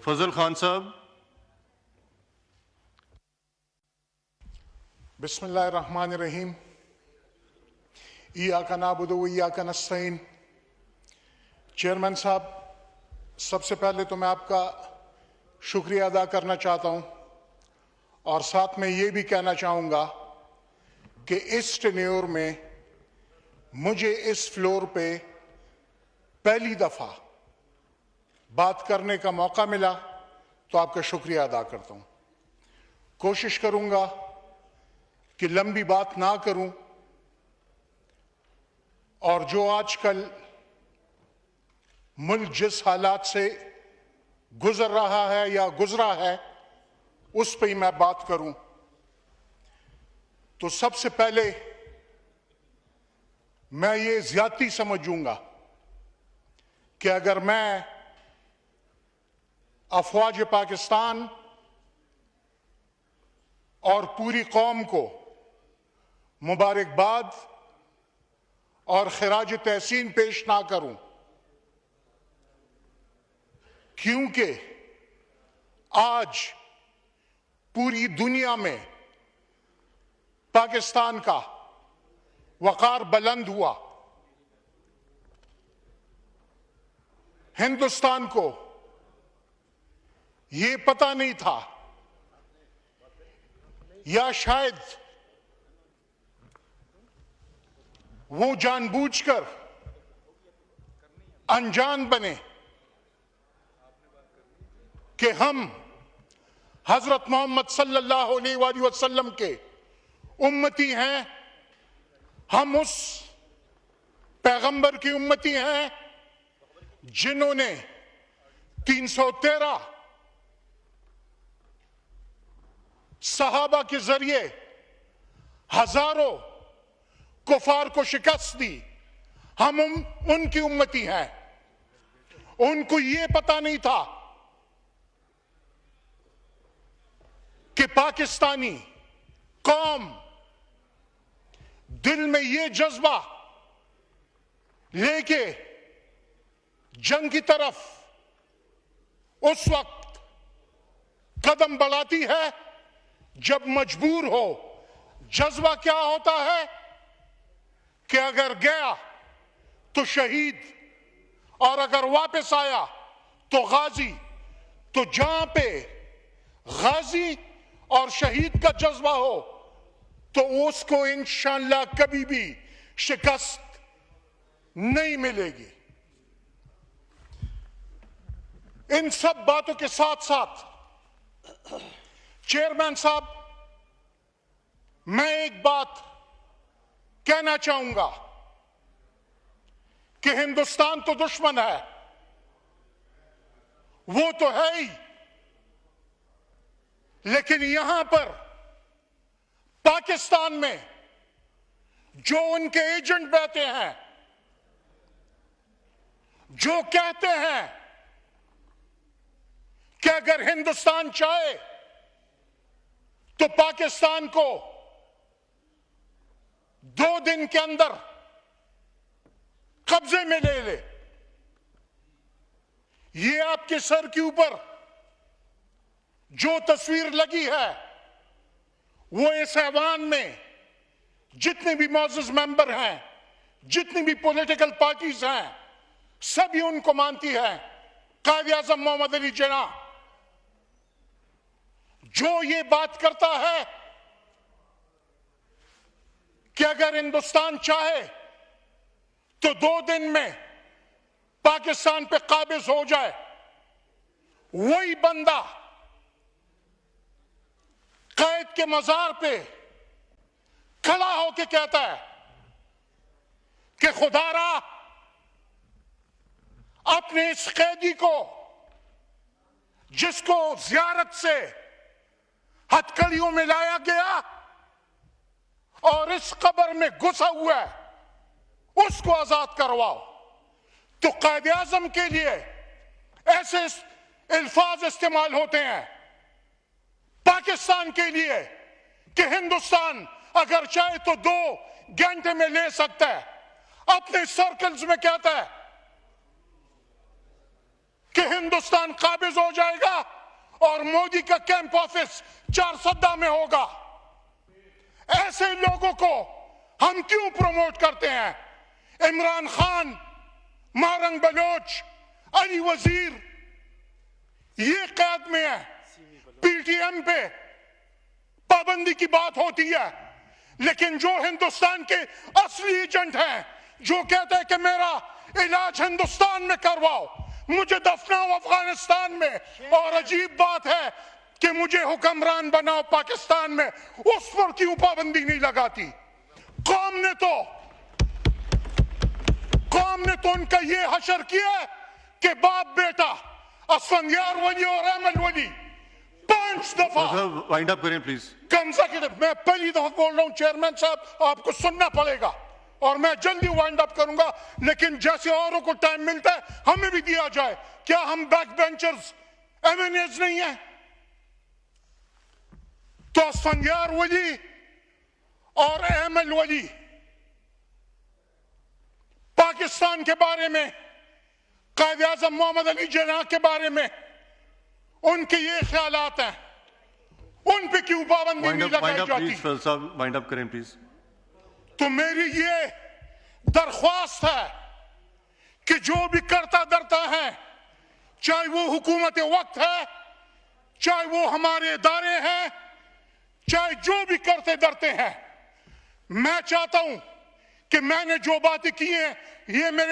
फजल खान साहब। बिस्मिल्लाहिर्रहमानिर्रहीम। इय्याका नअबुदु व इय्याका नस्तईन। चेयरमैन साहब, सबसे पहले तो मैं आपका शुक्रिया अदा करना चाहता हूं और साथ में ये भी कहना चाहूंगा कि इस टेन्योर में मुझे इस फ्लोर पे पहली दफा बात करने का मौका मिला, तो आपका शुक्रिया अदा करता हूं। कोशिश करूंगा कि लंबी बात ना करूं और जो आजकल मुल्क जिस हालात से गुजर रहा है या गुजरा है उस पर ही मैं बात करूं। तो सबसे पहले मैं ये ज्यादती समझूंगा कि अगर मैं अफवाज पाकिस्तान और पूरी कौम को मुबारकबाद और खिराज तहसीन पेश ना करूं, क्योंकि आज पूरी दुनिया में पाकिस्तान का वकार बुलंद हुआ। हिंदुस्तान को ये पता नहीं था या शायद वो जानबूझकर अनजान बने कि हम हजरत मोहम्मद सल्लल्लाहु अलैहि वसल्लम के उम्मती हैं, हम उस पैगंबर की उम्मती हैं जिन्होंने 313 सहाबा के जरिए हजारों कुफार को शिकस्त दी। हम उनकी उम्मती हैं। उनको ये पता नहीं था कि पाकिस्तानी कौम दिल में ये जज्बा लेके जंग की तरफ उस वक्त कदम बढ़ाती है जब मजबूर हो। जज्बा क्या होता है कि अगर गया तो शहीद और अगर वापस आया तो गाजी। तो जहां पे गाजी और शहीद का जज्बा हो तो उसको इंशाअल्लाह कभी भी शिकस्त नहीं मिलेगी। इन सब बातों के साथ साथ चेयरमैन साहब, मैं एक बात कहना चाहूंगा कि हिंदुस्तान तो दुश्मन है, वो तो है ही, लेकिन यहां पर पाकिस्तान में जो उनके एजेंट बैठे हैं, जो कहते हैं कि अगर हिंदुस्तान चाहे तो पाकिस्तान को 2 दिन के अंदर कब्जे में ले ले, ये आपके सर के ऊपर जो तस्वीर लगी है वो इस ऐवान में जितने भी मौजूद मेंबर हैं, जितनी भी पॉलिटिकल पार्टीज हैं, सभी उनको मानती है। कायद आज़म मोहम्मद अली जिन्ना जो ये बात करता है कि अगर हिंदुस्तान चाहे तो 2 दिन में पाकिस्तान पे काबिज हो जाए, वही बंदा कैद के मजार पे खड़ा होकर कहता है कि खुदारा अपने इस कैदी को जिसको जियारत से हथकड़ियों में लाया गया और इस कब्र में घुसा हुआ है, उसको आजाद करवाओ। तो कायद आज़म के लिए ऐसे अल्फाज इस्तेमाल होते हैं पाकिस्तान के लिए कि हिंदुस्तान अगर चाहे तो 2 घंटे में ले सकता है। अपने सर्कल्स में कहता है कि हिंदुस्तान काबिज हो जाएगा और मोदी का कैंप ऑफिस चारसद्दा में होगा। ऐसे लोगों को हम क्यों प्रमोट करते हैं? इमरान खान, मारंग बलोच, अली वजीर, ये कैद में है। पीटीएम पे पाबंदी की बात होती है, लेकिन जो हिंदुस्तान के असली एजेंट हैं, जो कहते हैं कि मेरा इलाज हिंदुस्तान में करवाओ, मुझे दफनाओ अफगानिस्तान में, और अजीब बात है कि मुझे हुक्मरान बनाओ पाकिस्तान में, उस पर क्यों पाबंदी नहीं लगाती? कौम ने तो उनका ये हशर किया कि बाप बेटा असफंदियार वली और अहमद वली 5 दफा वाइंड अप करें प्लीज। कंसेक्यूटिव, मैं पहली दफा बोल रहा हूं चेयरमैन साहब, आपको सुनना पड़ेगा और मैं जल्दी वाइंड अप करूंगा, लेकिन जैसे औरों को टाइम मिलता है हमें भी दिया जाए। क्या हम बैक बेंचर्स एवेनियर्स नहीं है? तो असफंदियार वली और अहमद वली पाकिस्तान के बारे में, कायद आज़म मोहम्मद अली जिन्ना के बारे में उनके ये ख्यालात हैं, उन पे क्यों पाबंदी नहीं लगाई जाती? वाइंड अप करें प्लीज। तो मेरी ये दरख्वास्त है कि जो भी करता धरता है, चाहे वो हुकूमत वक्त है, चाहे वो हमारे इदारे हैं, चाहे जो भी करते धरते हैं, मैं चाहता हूं कि मैंने जो बातें की हैं ये मेरे